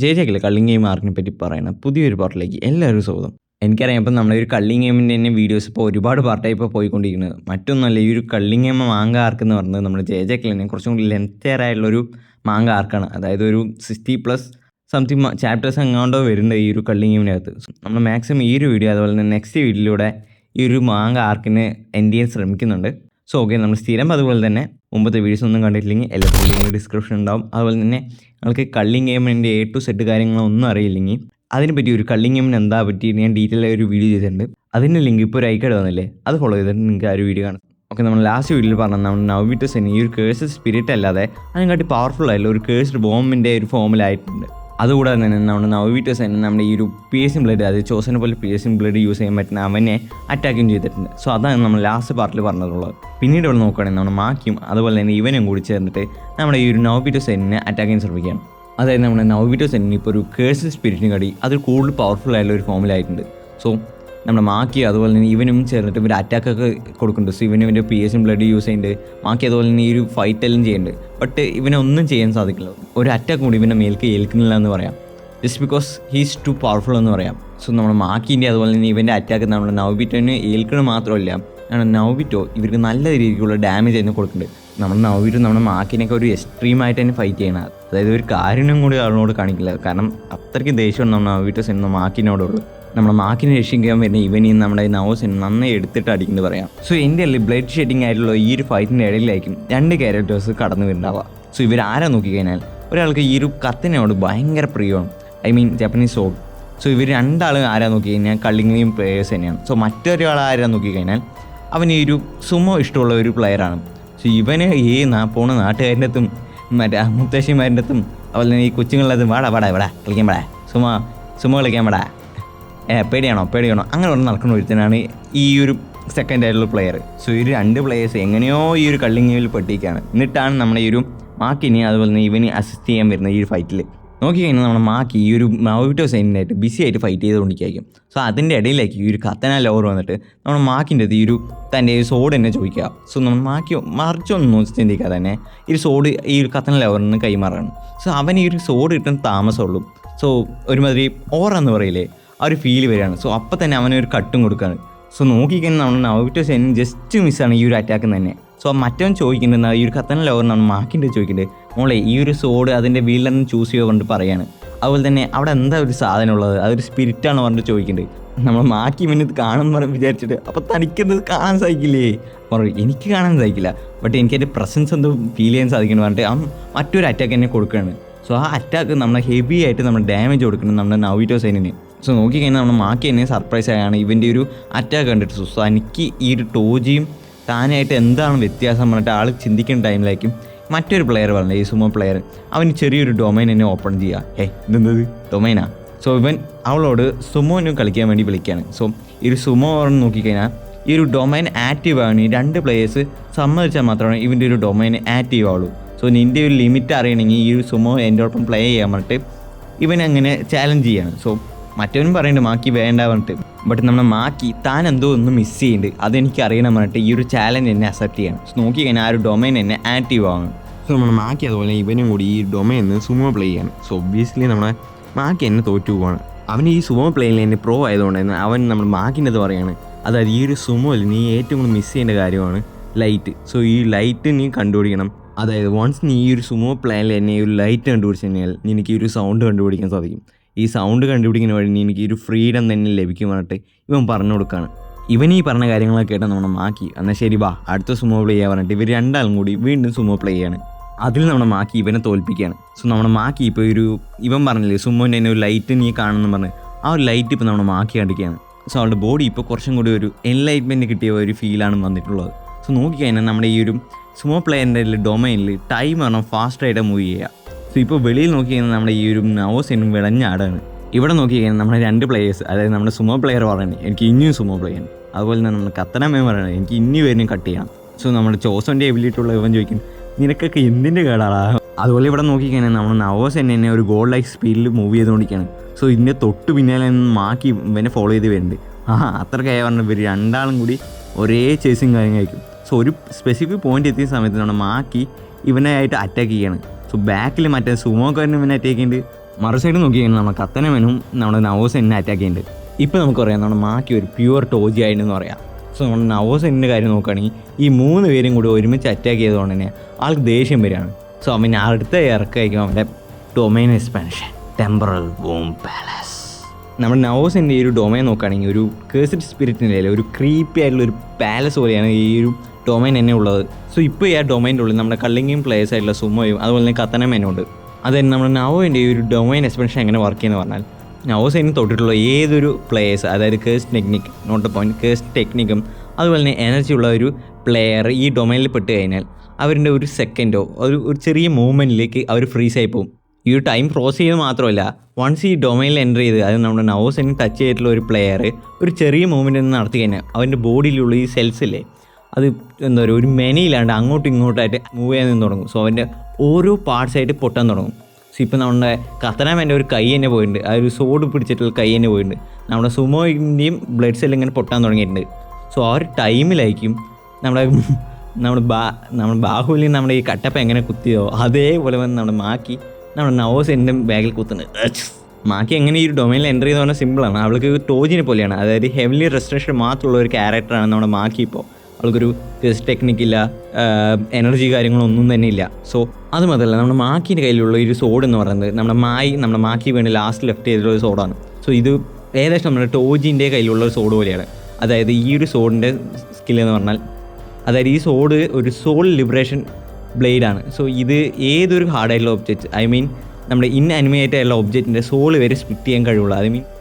J culling game ആർക്കിനെ പറ്റി പറയുന്ന പുതിയൊരു പാർട്ടിലേക്ക് എല്ലാവരും സ്വാഗതം. എനിക്കറിയാം ഇപ്പം നമ്മുടെ ഒരു കള്ളിങ് ഗെയിമിൻ്റെ തന്നെ വീഡിയോസ് ഇപ്പോൾ ഒരുപാട് പാർട്ടായി ഇപ്പോൾ പോയിക്കൊണ്ടിരിക്കുന്നത്. മറ്റൊന്നല്ല, ഈ ഒരു കള്ളിങ് ഗെയിം മാങ്ക ആർക്ക് എന്ന് പറയുന്നത് നമ്മുടെ ജെ തന്നെ കുറച്ചും കൂടി ലെങ്തിയർ ആയിട്ടുള്ളൊരു മാങ്ക ആർക്കാണ്. അതായത് ഒരു 60+ സംതിങ് ചാപ്റ്റേഴ്സ് എങ്ങാണ്ടോ വരുന്നുണ്ട് ഈ ഒരു കള്ളിങ് ഗെയിമിനകത്ത്. നമ്മൾ മാക്സിമം ഈ ഒരു വീഡിയോ അതുപോലെ തന്നെ നെക്സ്റ്റ് വീഡിയോയിലൂടെ ഈ ഒരു മാങ്ക ആർക്കിനെ എൻഡ് ചെയ്യാൻ ശ്രമിക്കുന്നുണ്ട്. സോ ഓക്കെ, നമ്മൾ സ്ഥിരം അതുപോലെ തന്നെ മുമ്പത്തെ വീഡിയോസ് ഒന്നും കണ്ടിട്ടില്ലെങ്കിൽ എല്ലാത്തിനും ലിങ്ക് ഡിസ്ക്രിപ്ഷൻ ഉണ്ടാവും. അതുപോലെ തന്നെ നിങ്ങൾക്ക് കള്ളിങ് ഗെയിമിൻ്റെ A to Z കാര്യങ്ങളൊന്നും അറിയില്ലെങ്കിൽ അതിനെപ്പറ്റി ഒരു കള്ളിങ് ഗെയിമിന് എന്താ പറ്റി ഞാൻ ഡീറ്റെയിൽ ആയി ഒരു വീഡിയോ ചെയ്തിട്ടുണ്ട്. അതിൻ്റെ ലിങ്ക് ഇപ്പോൾ ഒരു ഐക്കാർഡ് വന്നില്ലേ, അത് ഫോളോ ചെയ്തിട്ട് നിങ്ങൾക്ക് ആ ഒരു വീഡിയോ കാണാം. ഓക്കെ, നമ്മൾ ലാസ്റ്റ് വീഡിയോയിൽ പറഞ്ഞാൽ നമ്മൾ നൗവിറ്റോ സെൻ ഈ ഒരു കേഴ്സ്ഡ് സ്പിരിറ്റ് അല്ലാതെ അതിനെക്കാട്ടി പവർഫുൾ ആയിട്ടുള്ള ഒരു കേഴ്സ്ഡ് ബോംബിൻ്റെ ഒരു ഫോമിലായിട്ടുണ്ട്. അതുകൂടാതെ തന്നെ നമ്മുടെ നൗവിറ്റോ സെൻ നമ്മുടെ ഈ ഒരു പിയേഴ്സിംഗ് ബ്ലേഡ്, അതായത് ചോസനെ പോലെ പിയേഴ്സിംഗ് ബ്ലേഡ് യൂസ് ചെയ്യാൻ പറ്റുന്ന അവനെ അറ്റാക്കും ചെയ്തിട്ടുണ്ട്. സോ അതാണ് നമ്മൾ ലാസ്റ്റ് പാർട്ടിൽ പറഞ്ഞിട്ടുള്ളത്. പിന്നീട് ഇവിടെ നോക്കുകയാണെങ്കിൽ നമ്മുടെ മാക്കിയും അതുപോലെ തന്നെ ഇവനും കൂടി ചേർന്നിട്ട് നമ്മുടെ ഈ ഒരു നൗവിറ്റോ സെന്നിനെ അറ്റാക്ക് ചെയ്യാൻ ശ്രമിക്കുകയാണ്. അതായത് നമ്മുടെ നൗവിറ്റോ സെന്നിന് ഇപ്പോൾ ഒരു കേഴ്സ്ഡ് സ്പിരിറ്റിന് കടി അത് കൂടുതൽ പവർഫുൾ ആയിട്ടുള്ള ഒരു ഫോമിലായിട്ടുണ്ട്. സോ നമ്മുടെ മാക്കി അതുപോലെ തന്നെ ഇവനും ചേർന്നിട്ട് ഇവർ അറ്റാക്കൊക്കെ കൊടുക്കുന്നുണ്ട്. സോ ഇവൻ്റെ പിയേഴ്സിംഗ് ബ്ലഡ് യൂസ് ചെയ്യുന്നുണ്ട്. മാക്കി അതുപോലെ തന്നെ ഈ ഒരു ഫൈറ്റ് എല്ലാം ചെയ്യുന്നുണ്ട്. ബട്ട് ഇവനൊന്നും ചെയ്യാൻ സാധിക്കില്ല. ഒരു അറ്റാക്ക് കൂടി ഇവൻ്റെ മേൽക്ക് ഏൽക്കുന്നില്ല എന്ന് പറയാം, just because he's to powerful എന്ന് പറയാം. സോ നമ്മുടെ മാക്കിൻ്റെ അതുപോലെ തന്നെ ഇവൻ്റെ അറ്റാക്ക് നമ്മുടെ നൗവിറ്റോന് ഏൽക്കണ മാത്രമല്ല, നൗവിറ്റോ ഇവർക്ക് നല്ല രീതിക്കുള്ള ഡാമേജ് തന്നെ കൊടുക്കുന്നുണ്ട്. നമ്മുടെ നൗവിറ്റോ നമ്മുടെ മാക്കിനൊക്കെ ഒരു എക്സ്ട്രീമായിട്ട് തന്നെ ഫൈറ്റ് ചെയ്യണം. അതായത് ഒരു കാരുണ്യം കൂടി ആളിനോട് കാണിക്കില്ല. കാരണം അത്രയ്ക്ക് ദേഷ്യമാണ് നമ്മുടെ നൗവിറ്റോ സെന്ന മാക്കിനോടുള്ളൂ. നമ്മുടെ മാക്കിനെ രക്ഷിക്കാൻ വരുന്ന ഇവനെയും നമ്മുടെ നൗസിനെ നന്നായി എടുത്തിട്ട് അടിക്കുന്നത് പറയാം. സോ എൻ്റെ ബ്ലഡ് ഷെഡിങ് ആയിട്ടുള്ള ഈ ഒരു ഫൈറ്റിൻ്റെ ഇടയിലായിരിക്കും രണ്ട് ക്യാരക്ടേഴ്സ് കടന്നു വരുന്നുണ്ടാവുക. സോ ഇവരാരാ നോക്കിക്കഴിഞ്ഞാൽ ഒരാൾക്ക് ഈ ഒരു കത്തിനോട് ഭയങ്കര പ്രിയമാണ്, ഐ മീൻ ജാപ്പനീസ് സോഡ്. സോ ഇവർ രണ്ടാളും ആരാ നോക്കിക്കഴിഞ്ഞാൽ കള്ളിങ് പ്ലേയേഴ്സ് തന്നെയാണ്. സോ മറ്റൊരാൾ ആരാ നോക്കിക്കഴിഞ്ഞാൽ അവന് ഈ ഒരു സുമോ ഇഷ്ടമുള്ള ഒരു പ്ലെയറാണ്. സോ ഇവന് ഈ പോണ നാട്ടുകാരൻ്റെ അടുത്തും മറ്റേ മുത്തശ്ശിമാരുടെ അടുത്തും അതുപോലെ തന്നെ ഈ കൊച്ചുങ്ങളിലതും വാടാ കളിക്കാൻ പാടാ സുമോ കളിക്കാൻ പാടാ, പേടിയാണോ അങ്ങനെ പറഞ്ഞ് നടക്കുന്ന ഒരുത്തനാണ് ഈ ഒരു സെക്കൻഡ് ആയിട്ടുള്ള പ്ലെയർ. സോ ഈ ഒരു രണ്ട് പ്ലെയേഴ്സ് എങ്ങനെയോ ഈ ഒരു കള്ളിങ് ഗെയിമിൽ പെട്ടിരിക്കുകയാണ്. എന്നിട്ടാണ് നമ്മുടെ ഈ ഒരു മാക്കിനെ അതുപോലെ തന്നെ ഇവന് അസിസ്റ്റ് ചെയ്യാൻ വരുന്നത് ഈ ഒരു ഫൈറ്റിൽ. നോക്കിക്കഴിഞ്ഞാൽ നമ്മുടെ മാക്കി ഈ ഒരു നൗവിറ്റോ സെന്നിനായിട്ട് ബിസി ആയിട്ട് ഫൈറ്റ് ചെയ്തുകൊണ്ടിരിക്കും. സോ അതിൻ്റെ ഇടയിലേക്ക് ഈ ഒരു കത്തന ലവർ വന്നിട്ട് നമ്മുടെ മാക്കിൻ്റെ ഈ ഒരു തൻ്റെ സോഡ് തന്നെ ചോദിക്കുക. സോ നമ്മൾ മാക്കി മറിച്ചൊന്നും ചിന്തിക്കാതെ തന്നെ ഈ ഒരു സോഡ് ഈ ഒരു കത്തന ലവറിന് കൈമാറാണ്. സോ അവൻ ഈ ഒരു സോഡ് കിട്ടാൻ താമസമുള്ളൂ. സോ ഒരുമാതിരി ഓറെന്ന് പറയില്ലേ, ആ ഒരു ഫീല് വരികയാണ്. സോ അപ്പം തന്നെ അവനൊരു കട്ടും കൊടുക്കുകയാണ്. സോ നോക്കിക്കഴിഞ്ഞാൽ നമ്മൾ നൗവിറ്റോ സെൻ ജസ്റ്റ് മിസ്സാണ് ഈ ഒരു അറ്റാക്ക് തന്നെ. സോ മറ്റവൻ ചോദിക്കുന്നുണ്ട്, ഈ ഒരു കത്തന ലവറിനാണ് മാക്കിൻ്റെ ചോദിക്കുന്നുണ്ട്, മോളെ ഈ ഒരു സോഡ് അതിൻ്റെ വീട്ടിൽ ചൂസ് ചെയ്യുക കൊണ്ട് പറയാണ്. അതുപോലെ തന്നെ അവിടെ എന്താ ഒരു സാധനം ഉള്ളത്, അതൊരു സ്പിരിറ്റാണ് പറഞ്ഞിട്ട് ചോദിക്കുന്നുണ്ട്. നമ്മൾ മാക്കി ഇവന് ഇത് കാണുമെന്ന് പറഞ്ഞ് വിചാരിച്ചിട്ട് അപ്പോൾ തനിക്കെന്ത് കാണാൻ സാധിക്കില്ലേ പറയും, എനിക്ക് കാണാൻ സാധിക്കില്ല, ബട്ട് എനിക്കതിൻ്റെ പ്രസൻസ് എന്തോ ഫീൽ ചെയ്യാൻ സാധിക്കുന്നു പറഞ്ഞിട്ട് അവൻ മറ്റൊരു അറ്റാക്ക് തന്നെ കൊടുക്കുകയാണ്. സോ ആ അറ്റാക്ക് നമ്മൾ ഹെവി ആയിട്ട് നമ്മൾ ഡാമേജ് കൊടുക്കുന്നത് നമ്മുടെ നൗവിറ്റോ സെന്നിന്. സോ നോക്കിക്കഴിഞ്ഞാൽ നമ്മൾ മാക്കി തന്നെ സർപ്രൈസ് ആയാണ് ഇവൻ്റെ ഒരു അറ്റാക്ക് കണ്ടിട്ട്. സോ എനിക്ക് ഈ ഒരു ടോജിയും താനായിട്ട് എന്താണ് വ്യത്യാസം പറഞ്ഞിട്ട് ആൾ ചിന്തിക്കുന്ന ടൈമിലായിരിക്കും മറ്റൊരു പ്ലെയർ പറഞ്ഞത്, ഈ സുമോ പ്ലെയർ അവന് ചെറിയൊരു ഡൊമൈൻ തന്നെ ഓപ്പൺ ചെയ്യുക. ഇതെന്തത് ഡൊമൈനാ? സോ ഇവൻ അവളോട് സുമോനും കളിക്കാൻ വേണ്ടി വിളിക്കുകയാണ്. സോ ഈ ഒരു സുമോ പറഞ്ഞ് നോക്കിക്കഴിഞ്ഞാൽ ഈ ഒരു ഡൊമൈൻ ആക്റ്റീവ് ആവണി രണ്ട് പ്ലേയേഴ്സ് സമ്മതിച്ചാൽ മാത്രമേ ഇവൻ്റെ ഒരു ഡൊമൈൻ ആക്റ്റീവ് ആവുള്ളൂ. സോ നിൻ്റെ ഒരു ലിമിറ്റ് അറിയണമെങ്കിൽ ഈ ഒരു സുമോ എൻ്റെ ഒപ്പം പ്ലേ ചെയ്യാൻ പറഞ്ഞിട്ട് ഇവൻ അങ്ങനെ ചാലഞ്ച് ചെയ്യാണ്. സോ മറ്റവനും പറയുന്നുണ്ട് മാക്കി വേണ്ട പറഞ്ഞിട്ട്, ബട്ട് നമ്മുടെ മാക്കി താൻ എന്തോ ഒന്ന് മിസ് ചെയ്യുന്നുണ്ട്, അതെനിക്ക് അറിയണം പറഞ്ഞിട്ട് ഈ ഒരു ചാലഞ്ച് എന്നെ അക്സെപ്റ്റ് ചെയ്യണം. സോ നോക്കിക്കഴിഞ്ഞാൽ ആ ഒരു ഡൊമൈൻ എന്നെ ആക്റ്റീവ് ആവണം. സോ നമ്മുടെ മാക്കി അതുപോലെ ഇവനും കൂടി ഈ ഡൊമൈനിൽ സുമോ പ്ലേ ചെയ്യാണ്. സോ ഒബ്വിയസ്ലി നമ്മുടെ മാക്കി എന്നെ തോറ്റു പോവാണ്. അവൻ ഈ സുമോ പ്ലേയിൽ എന്നെ പ്രോ ആയതുകൊണ്ട് അവൻ നമ്മുടെ മാക്കിൻ്റെ അത് പറയാണ്, അതായത് ഈ ഒരു സുമോയിൽ നീ ഏറ്റവും കൂടുതൽ മിസ് ചെയ്യേണ്ട കാര്യമാണ് ലൈറ്റ്. സോ ഈ ലൈറ്റ് നീ കണ്ടുപിടിക്കണം. അതായത് വൺസ് നീ ഈ ഒരു സുമോ പ്ലേയിൽ എന്നെ ഒരു ലൈറ്റ് കണ്ടുപിടിച്ച് കഴിഞ്ഞാൽ നിനക്ക് ഈ ഒരു സൗണ്ട് കണ്ടുപിടിക്കാൻ സാധിക്കും. ഈ സൗണ്ട് കണ്ടുപിടിക്കുന്ന വഴി എനിക്ക് ഒരു ഫ്രീഡം തന്നെ ലഭിക്കും പറഞ്ഞിട്ട് ഇവൻ പറഞ്ഞു കൊടുക്കുകയാണ്. ഇവൻ ഈ പറഞ്ഞ കാര്യങ്ങളൊക്കെ കേട്ടാൽ നമ്മുടെ മാക്കി എന്നാൽ ശരി വാ അടുത്ത സുമോ പ്ലേ ചെയ്യാൻ പറഞ്ഞിട്ട് ഇവർ രണ്ടാളും കൂടി വീണ്ടും സുമോ പ്ലേ ചെയ്യാണ്. അതിൽ നമ്മുടെ മാക്കി ഇവനെ തോൽപ്പിക്കുകയാണ്. സോ നമ്മുടെ മാക്കി ഇപ്പോൾ ഇവൻ പറഞ്ഞില്ലേ സുമോൻ്റെ തന്നെ ഒരു ലൈറ്റ് നീ കാണുമെന്ന് പറഞ്ഞ് ആ ഒരു ലൈറ്റ് ഇപ്പോൾ നമ്മുടെ മാക്കി കണ്ടിരിക്കുകയാണ്. സോ അവളുടെ ബോഡി ഇപ്പോൾ കുറച്ചും കൂടി ഒരു എൻലൈറ്റ്മെൻറ്റ് കിട്ടിയ ഒരു ഫീലാണ് വന്നിട്ടുള്ളത്. സോ നോക്കിക്കഴിഞ്ഞാൽ നമ്മുടെ ഈ ഒരു സുമോ പ്ലെയറിൻ്റെ ഡൊമൈനിൽ ടൈം പറഞ്ഞാൽ ഫാസ്റ്റായിട്ട് മൂവ് ചെയ്യുക. സോ ഇപ്പോൾ വെളിയിൽ നോക്കിക്കഴിഞ്ഞാൽ നമ്മുടെ ഈ ഒരു നൗസിനും വിളഞ്ഞാടാണ്. ഇവിടെ നോക്കിക്കഴിഞ്ഞാൽ നമ്മുടെ രണ്ട് പ്ലേയേഴ്സ്, അതായത് നമ്മുടെ സുമോ പ്ലെയർ പറയുന്നത് എനിക്ക് ഇനിയും സുമോ പ്ലേ ചെയ്യണം, അതുപോലെ തന്നെ നമ്മുടെ കത്തനമ്മ പറയുന്നത് എനിക്ക് ഇനി വരുന്ന കട്ട് ചെയ്യണം. സോ നമ്മുടെ ചോസോൻ്റെ എബിലിറ്റിയുള്ള ഇവൻ ചോദിക്കും നിനക്കൊക്കെ എന്തിൻ്റെ കേടാടാ. അതുപോലെ ഇവിടെ നോക്കിക്കഴിഞ്ഞാൽ നമ്മൾ നവോസ് തന്നെ ഒരു ഗോൾ ലൈക്ക് സ്പീഡിൽ മൂവ് ചെയ്തുകൊണ്ടിരിക്കുകയാണ്. സോ ഇതിൻ്റെ തൊട്ട് പിന്നാലെ മാക്കി ഇവനെ ഫോളോ ചെയ്ത് വരുന്നുണ്ട്. അത്രയ്ക്കായ പറഞ്ഞാൽ ഇവർ രണ്ടാളും കൂടി ഒരേ ചേസിങ് കാര്യങ്ങളായിരിക്കും. സോ ഒരു സ്പെസിഫിക് പോയിന്റ് എത്തിയ സമയത്ത് നമ്മുടെ മാക്കി ഇവനായിട്ട് അറ്റാക്ക് ചെയ്യാണ്. സോ ബാക്കിൽ മറ്റേ സുമോക്കാരനും ഇവനെ അറ്റാക്ക് ചെയ്യുന്നുണ്ട്, മറു സൈഡ് നോക്കിക്കഴിഞ്ഞാൽ നമ്മുടെ കത്തനമനും നമ്മുടെ നവോസെന്നെ അറ്റാക്ക് ചെയ്യുന്നുണ്ട്. ഇപ്പോൾ നമുക്ക് പറയാം നമ്മുടെ മാക്കി ഒരു പ്യുവർ ടോജി ആയിരുന്നെന്ന് പറയാം. സോ നമ്മുടെ നവോസെന്നിൻ്റെ കാര്യം നോക്കുകയാണെങ്കിൽ ഈ 3 പേരും കൂടി ഒരുമിച്ച് അറ്റാക്ക് ചെയ്തുകൊണ്ട് തന്നെ ആൾക്ക് ദേഷ്യം വരികയാണ്. സോ അവൻ അടുത്ത ഇറക്കായിരിക്കും അവൻ്റെ domain expansion temporal boom palace. നമ്മുടെ നവോസിൻ്റെ ഈ ഒരു ഡൊമൈൻ നോക്കുകയാണെങ്കിൽ ഒരു കേഴ്സ്ഡ് സ്പിരിറ്റിൻ്റെ ഒരു ക്രീപ്പി ആയിട്ടുള്ള ഒരു പാലസ് പോലെയാണ് ഈ ഒരു ഡൊമൈൻ തന്നെ ഉള്ളത്. സോ ഇപ്പോൾ ഈ ആ ഡൊമൈൻ്റെ ഉള്ളിൽ നമ്മുടെ കള്ളിങ്ങയും പ്ലേയേഴ്സ് ആയിട്ടുള്ള സുമോയും അതുപോലെ തന്നെ കത്തനമേനും ഉണ്ട്. അതായത് നമ്മുടെ നവോൻ്റെ ഈ ഒരു ഡൊമൈൻ എക്സ്പെൻഷൻ എങ്ങനെ വർക്ക് ചെയ്യുന്നത് പറഞ്ഞാൽ നവോസിന് തൊട്ടിട്ടുള്ള ഏതൊരു പ്ലേയേഴ്സ്, അതായത് കേഴ്സ് ടെക്നിക് നോട്ട് ദ പോയിൻറ്റ്, കേഴ്സ് ടെക്നിക്കും അതുപോലെ തന്നെ എനർജി ഉള്ള ഒരു പ്ലെയർ ഈ ഡൊമൈനിൽ പെട്ട് കഴിഞ്ഞാൽ അവരുടെ ഒരു സെക്കൻഡോ ഒരു ചെറിയ മൂവ്മെൻറ്റിലേക്ക് അവർ ഫ്രീസ് ആയി പോകും. ഈ ഒരു ടൈം ക്രോസ് ചെയ്ത് മാത്രമല്ല, വൺസ് ഈ ഡൊമൈനിൽ എൻ്റർ ചെയ്ത് അത് നമ്മുടെ നവോസിനെ ടച്ച് ചെയ്തിട്ടുള്ള ഒരു പ്ലെയർ ഒരു ചെറിയ മൂവ്മെൻറ്റ് ഒന്ന് നടത്തി കഴിഞ്ഞാൽ അവൻ്റെ ബോഡിയിലുള്ള ഈ സെൽസില്ലേ അത് എന്താ പറയുക ഒരു മെനയില്ലാണ്ട് അങ്ങോട്ടും ഇങ്ങോട്ടായിട്ട് മൂവ് ചെയ്യാൻ നിന്ന് തുടങ്ങും. സോ അവൻ്റെ ഓരോ പാർട്സായിട്ട് പൊട്ടാൻ തുടങ്ങും. സോ ഇപ്പോൾ നമ്മുടെ കത്തനാമേൻ്റെ ഒരു കൈ തന്നെ പോയിട്ടുണ്ട്, ആ ഒരു സോഡ് പിടിച്ചിട്ടുള്ള കൈ തന്നെ പോയിട്ടുണ്ട്. നമ്മുടെ സുമോയിൻ്റെയും ബ്ലഡ് സെല്ല് ഇങ്ങനെ പൊട്ടാൻ തുടങ്ങിയിട്ടുണ്ട്. സോ ആ ഒരു ടൈമിലായിരിക്കും നമ്മുടെ ബാഹുബലി നമ്മുടെ ഈ കട്ടപ്പ എങ്ങനെ കുത്തിയോ അതേപോലെ വന്ന് നമ്മുടെ നവോസിൻ്റെ ബാഗിൽ കുത്തുന്നത്. മാക്കി എങ്ങനെ ഈ ഒരു ഡൊമൈനിൽ എൻ്റർ ചെയ്ത് പറഞ്ഞാൽ സിമ്പിളാണ്. അവൾക്ക് ടോജിനെ പോലെയാണ്, അതായത് ഹെവൻലി റെസ്ട്രിക്ഷൻ മാത്രമുള്ള ഒരു ക്യാരക്ടറാണ് നമ്മുടെ മാക്കി. ഇപ്പോൾ അവൾക്കൊരു ടെക്നിക്കില്ല, എനർജി കാര്യങ്ങളൊന്നും തന്നെ ഇല്ല. സോ അത് മാത്രമല്ല നമ്മുടെ മാക്കിൻ്റെ കയ്യിലുള്ള ഒരു സോഡ് എന്ന് പറയുന്നത് നമ്മുടെ മാക്കി വേണ്ടി ലാസ്റ്റ് ലെഫ്റ്റ് ചെയ്തിട്ടുള്ള ഒരു സോഡാണ്. സോ ഇത് ഏകദേശം നമ്മുടെ ടോജിൻ്റെ കയ്യിലുള്ള ഒരു സോഡ് പോലെയാണ്. അതായത് ഈ ഒരു സോഡിൻ്റെ സ്കില്ലെന്ന് പറഞ്ഞാൽ അതായത് ഈ സോഡ് ഒരു സോൾ ലിബറേഷൻ ബ്ലേഡാണ്. സോ ഇത് ഏതൊരു ഹാർഡായിട്ടുള്ള ഒബ്ജക്റ്റ്, ഐ മീൻ നമ്മുടെ അനിമേറ്റഡ് ആയിട്ടുള്ള ഒബ്ജക്റ്റിൻ്റെ സോൾ വരെ സ്പ്ലിറ്റ് ചെയ്യാൻ കഴിവുള്ള,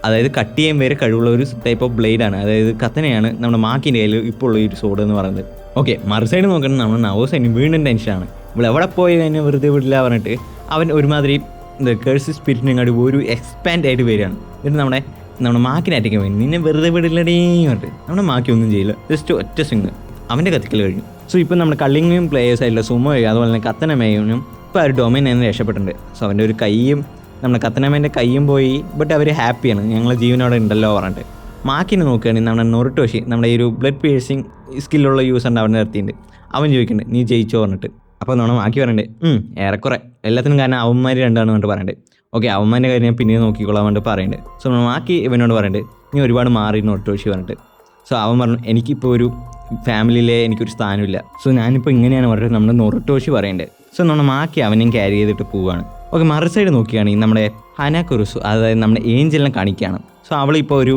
അതായത് കട്ട് ചെയ്യാൻ വരെ കഴിവുള്ള ഒരു ടൈപ്പ് ഓഫ് ബ്ലേഡാണ്. അതായത് കത്തനെയാണ് നമ്മുടെ മാക്കിൻ്റെ കയ്യിൽ ഇപ്പോൾ ഉള്ള ഈ ഒരു സോഡ് എന്ന് പറയുന്നത്. ഓക്കെ, മറുസൈഡ് നോക്കണം നമ്മുടെ നവോസൈന് വീണ്ടും ടെൻഷനാണ്. ഇവിടെ എവിടെ പോയി കഴിഞ്ഞാൽ വെറുതെ വിടില്ല പറഞ്ഞിട്ട് അവൻ ഒരുമാതിരി കേഴ്സ് സ്പിരിറ്റിനെങ്ങാടി ഒരു എക്സ്പാൻഡ് ആയിട്ട് വരികയാണ്. എന്നിട്ട് നമ്മുടെ മാക്കിനെ അറ്റാക്കാൻ വേണ്ടി നിന്നെ വെറുതെ വിടില്ലടേ പറഞ്ഞിട്ട് നമ്മുടെ മാക്കി ഒന്നും ചെയ്യില്ല, ജസ്റ്റ് ഒറ്റ സ്വിങ് അവൻ്റെ കത്തിക്കൽ കഴിഞ്ഞു. സോ ഇപ്പോൾ നമ്മുടെ കള്ളിങ്ങും പ്ലേയേഴ്സ് ആയിട്ടുള്ള സുമോയും അതുപോലെ തന്നെ കത്തനമേനും ഇപ്പോൾ ആ ഒരു ഡൊമൈൻ തന്നെ രക്ഷപ്പെട്ടിട്ടുണ്ട്. സോ അവൻ്റെ ഒരു കൈയും നമ്മുടെ കത്തനമേൻ്റെ കൈയും പോയി, ബട്ട് അവർ ഹാപ്പിയാണ്, ഞങ്ങൾ ജീവനോടെ ഉണ്ടല്ലോ പറഞ്ഞിട്ട്. മാക്കിനെ നോക്കുകയാണെങ്കിൽ നമ്മുടെ നൊറിട്ടോഷി നമ്മുടെ ഈ ഒരു ബ്ലഡ് പിയേഴ്സിങ് സ്കില്ലുള്ള യൂസറിൻ്റെ അവിടെ നിർത്തിയിട്ടുണ്ട്. അവൻ ചോദിക്കുന്നുണ്ട് നീ ജയിച്ചോ പറഞ്ഞിട്ട്. അപ്പോൾ നമ്മുടെ മാക്കി പറയുന്നുണ്ട് ഏറെക്കുറെ എല്ലാത്തിനും കാരണം അവന്മാർ രണ്ടാണ് പറഞ്ഞിട്ട് പറയുന്നുണ്ട്. ഓക്കെ, അവന്മാരുടെ കാര്യം ഞാൻ പിന്നീട് നോക്കിക്കോളാൻ വേണ്ടിയിട്ട് പറയുന്നുണ്ട്. സോ മാക്കി ഇവനോട് പറയുന്നുണ്ട് നീ ഒരുപാട് മാറി നൊറിട്ടോഷി പറഞ്ഞിട്ട്. സോ അവൻ പറഞ്ഞു എനിക്കിപ്പോൾ ഒരു ഫാമിലിയിലെ എനിക്കൊരു സ്ഥാനമില്ല, സോ ഞാനിപ്പോൾ ഇങ്ങനെയാണ് പറഞ്ഞിട്ട് നമ്മുടെ നൊറിട്ടോഷി പറയേണ്ടത്. സോ നമ്മുടെ മാക്കി അവനെയും ക്യാരി ചെയ്തിട്ട് പോവുകയാണ്. ഓക്കെ, മറു സൈഡ് നോക്കുകയാണെങ്കിൽ നമ്മുടെ ഹനാക്കുറുസു അതായത് നമ്മുടെ ഏഞ്ചലിനെ കാണിക്കുകയാണ്. സോ അവളിപ്പോൾ ഒരു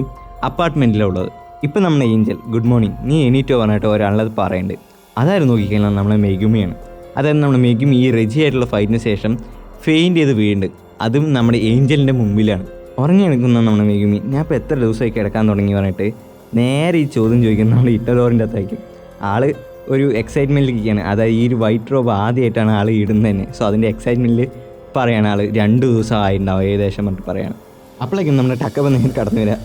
അപ്പാർട്ട്മെൻറ്റിലുള്ളത്. ഇപ്പോൾ നമ്മുടെ ഏഞ്ചൽ ഗുഡ് മോർണിംഗ് നീ എണീറ്റോ പറഞ്ഞിട്ട് ഒരാളത് പറയുന്നുണ്ട്. അതായിരുന്നു നോക്കിക്കഴിഞ്ഞാൽ നമ്മുടെ മെഗുമിയാണ്. അതായത് നമ്മുടെ മെഗുമി ഈ റെജി ആയിട്ടുള്ള ഫൈറ്റിന് ശേഷം ഫെയിൻറ്റ് ചെയ്ത് വീഴുന്നുണ്ട്. അതും നമ്മുടെ ഏഞ്ചലിൻ്റെ മുമ്പിലാണ്. ഉറങ്ങി എടുക്കുന്ന നമ്മുടെ മെഗുമി ഞാൻ ഇപ്പോൾ എത്ര ദിവസമായി കിടക്കാൻ തുടങ്ങി പറഞ്ഞിട്ട് നേരെ ഈ ചോദ്യം ചോദിക്കുന്നത് നമ്മൾ ഇട്ടഡോറിൻ്റെ അകത്തായിരിക്കും. ആൾ ഒരു എക്സൈറ്റ്മെൻറ്റിലിരിക്കുകയാണ്. അതായത് ഈ ഒരു വൈറ്റ് റോബ് ആദ്യമായിട്ടാണ് ആൾ ഇടുന്നത് തന്നെ. സോ അതിൻ്റെ എക്സൈറ്റ്മെൻറ്റിൽ പറയാണ് ആൾ 2 ദിവസം ആയിട്ടുണ്ടാവും ഏകദേശം പറഞ്ഞിട്ട് പറയാണ്. അപ്പോഴേക്കും നമ്മുടെ ടക്കപ്പ് നേരെ കടന്നു വരിക.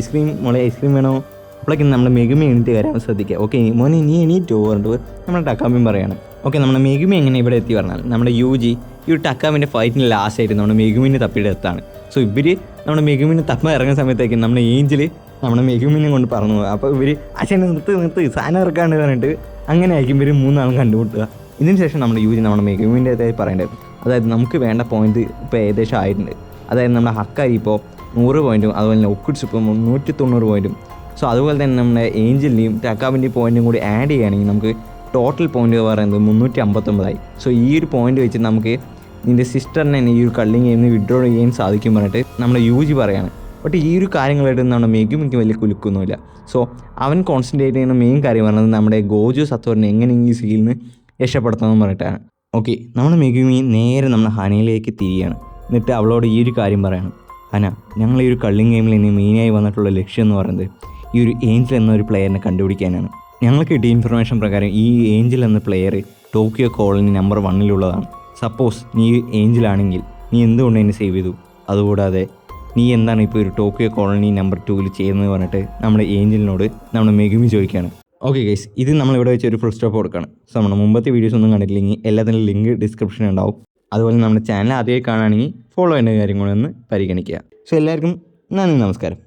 ഐസ്ക്രീം മോളെ ഐസ്ക്രീം വേണോ? അപ്പോഴേക്കും നമ്മുടെ മെഗുമി എണീറ്റ് വരാൻ ശ്രദ്ധിക്കുക. ഓക്കെ മോനെ നീ എണീറ്റോ പറഞ്ഞിട്ട് നമ്മുടെ ടക്കാമ്പിയും പറയാണ്. ഓക്കെ, നമ്മുടെ മെഗുമി എങ്ങനെ ഇവിടെ എത്തി പറഞ്ഞാൽ നമ്മുടെ യൂജി ഈ ഒരു ടക്കാമിൻ്റെ ഫൈറ്റിന് ലാസ്റ്റ് ആയിട്ട് നമ്മുടെ മെഗുമിനെ തപ്പിയുടെ എത്താണ്. സോ ഇവർ നമ്മുടെ മെഗുമിനെ തപ്പ ഇറങ്ങുന്ന സമയത്തേക്കും നമ്മുടെ ഏഞ്ചൽ നമ്മുടെ മെഗുമിനെ കൊണ്ട് പറഞ്ഞു പോകുക. അപ്പോൾ ഇവർ അച്ഛനെ നിർത്ത് സാധനം ഇറക്കാണ്ട് പറഞ്ഞിട്ട് അങ്ങനെ ആയിരിക്കും ഇവർ 3 ആളും കണ്ടുമുട്ടുക. ഇതിന് ശേഷം നമ്മുടെ യൂജി നമ്മുടെ മെഗുമിൻ്റെ പറയേണ്ടത് അതായത് നമുക്ക് വേണ്ട പോയിന്റ് ഇപ്പോൾ ഏകദേശം ആയിട്ടുണ്ട്. അതായത് നമ്മുടെ ഹക്കാരി ഇപ്പോൾ 100 പോയിൻറ്റും അതുപോലെ തന്നെ ഒക്കുഡ്സ് ഇപ്പോൾ 190 പോയിൻറ്റും. സോ അതുപോലെ തന്നെ നമ്മുടെ ഏഞ്ചലിൻ്റെയും ടക്കാവിൻ്റെയും പോയിൻറ്റും കൂടി ആഡ് ചെയ്യുകയാണെങ്കിൽ നമുക്ക് ടോട്ടൽ പോയിന്റ് പറയുന്നത് 359 സോ ഈ ഒരു പോയിന്റ് വെച്ച് നമുക്ക് നിൻ്റെ സിസ്റ്ററിനെ ഈ ഒരു കള്ളിങ് ഗെയിമിൽ നിന്ന് വിഡ്രോ ചെയ്യാൻ സാധിക്കും പറഞ്ഞിട്ട് നമ്മുടെ യൂജി പറയാണ്. ബട്ട് ഈ ഒരു കാര്യങ്ങളായിട്ട് നമ്മുടെ മെഗുമിക്ക് വലിയ കുലുക്കൊന്നുമില്ല. സോ അവൻ കോൺസെൻട്രേറ്റ് ചെയ്യുന്ന മെയിൻ കാര്യം പറയുന്നത് നമ്മുടെ ഗോജു സത്തോറിനെ എങ്ങനെ ഈ സീലിൽ നിന്ന് രക്ഷപ്പെടുത്തണമെന്ന് പറഞ്ഞിട്ടാണ്. ഓക്കെ, നമ്മുടെ മെഗുമി നേരെ നമ്മുടെ ഹനയിലേക്ക് തിരിയാണ്. എന്നിട്ട് അവളോട് ഈ ഒരു കാര്യം പറയണം. ഹന, ഞങ്ങൾ ഈ ഒരു കള്ളിങ് ഗെയിമിൽ ഇനി മെയിനായി വന്നിട്ടുള്ള ലക്ഷ്യം എന്ന് പറയുന്നത് ഈ ഒരു ഏഞ്ചൽ എന്നൊരു പ്ലെയറിനെ കണ്ടുപിടിക്കാനാണ്. ഞങ്ങൾക്ക് കിട്ടിയ ഇൻഫർമേഷൻ പ്രകാരം ഈ ഏഞ്ചൽ എന്ന player Tokyo colony number 1 suppose നീ ഏഞ്ചലാണെങ്കിൽ നീ എന്തുകൊണ്ട് എന്നെ സേവ് ചെയ്തു? അതുകൂടാതെ നീ എന്താണ് ഇപ്പോൾ ഒരു ടോക്കിയോ കോളനി നമ്പർ 2 ചെയ്യുന്നത് പറഞ്ഞിട്ട് നമ്മുടെ ഏഞ്ചലിനോട് നമ്മുടെ മെഗുമി ചോദിക്കുകയാണ്. ഓക്കെ ഗൈസ്, ഇത് നമ്മളിവിടെ വെച്ച് ഒരു ഫുൾ സ്റ്റോപ്പ് കൊടുക്കുകയാണ്. സോ നമ്മുടെ മുമ്പത്തെ വീഡിയോസ് ഒന്നും കണ്ടിട്ടില്ലെങ്കിൽ എല്ലാത്തിനും ലിങ്ക് ഡിസ്ക്രിപ്ഷനിൽ ഉണ്ടാവും. അതുപോലെ നമ്മുടെ ചാനൽ ആദ്യമായി കാണുകയാണെങ്കിൽ ഫോളോ ചെയ്യേണ്ട കാര്യങ്ങളൊന്ന് പരിഗണിക്കുക. സോ എല്ലാവർക്കും നന്ദി, നമസ്കാരം.